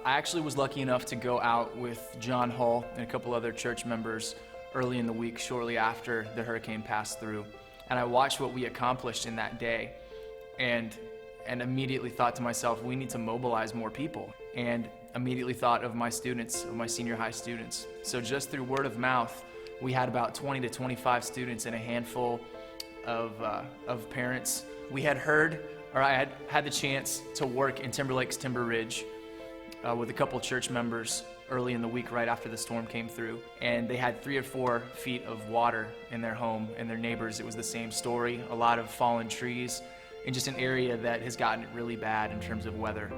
I actually was lucky enough to go out with John Hull and a couple other church members early in the week, shortly after the hurricane passed through. And I watched what we accomplished in that day and immediately thought to myself, we need to mobilize more people. And immediately thought of my students, of my senior high students. So just through word of mouth, we had about 20 to 25 students and a handful of parents. We had heard, or I had the chance to work in Timberlake's Timber Ridge with a couple church members early in the week right after the storm came through. And they had 3 or 4 feet of water in their home, and their neighbors, it was the same story. A lot of fallen trees in just an area that has gotten really bad in terms of weather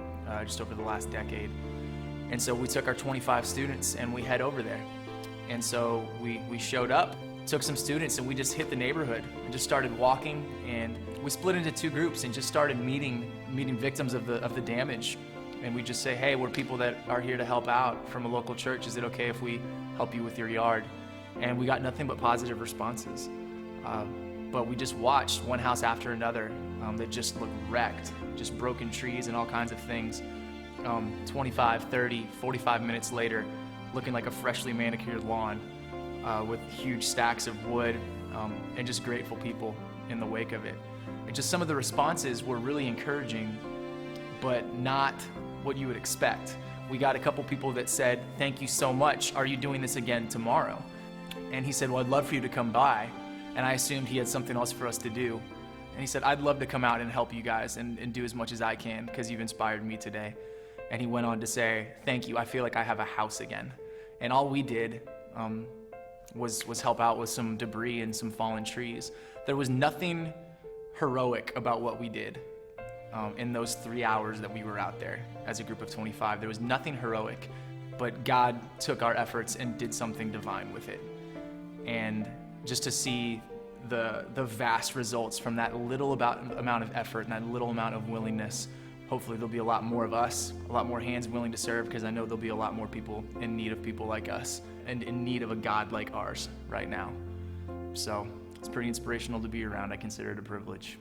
just over the last decade. And so we took our 25 students and we head over there. And so we showed up, took some students, and we just hit the neighborhood and just started walking. And we split into 2 groups and just started meeting victims of the damage. And we just say, hey, we're people that are here to help out from a local church. Is it okay if we help you with your yard? And we got nothing but positive responses. But we just watched one house after another that just looked wrecked, just broken trees and all kinds of things. 25, 30, 45 minutes later, looking like a freshly manicured lawn with huge stacks of wood and just grateful people in the wake of it. And just some of the responses were really encouraging, but not what you would expect. We got a couple people that said, thank you so much, are you doing this again tomorrow? And he said, well, I'd love for you to come by. And I assumed he had something else for us to do. And he said, I'd love to come out and help you guys and do as much as I can because you've inspired me today. And he went on to say, thank you, I feel like I have a house again. And all we did was help out with some debris and some fallen trees. There was nothing heroic about what we did in those 3 hours that we were out there as a group of 25. There was nothing heroic, but God took our efforts and did something divine with it. And just to see the vast results from that little amount of effort and that little amount of willingness, hopefully there'll be a lot more of us, a lot more hands willing to serve, because I know there'll be a lot more people in need of people like us and in need of a God like ours right now. So it's pretty inspirational to be around. I consider it a privilege.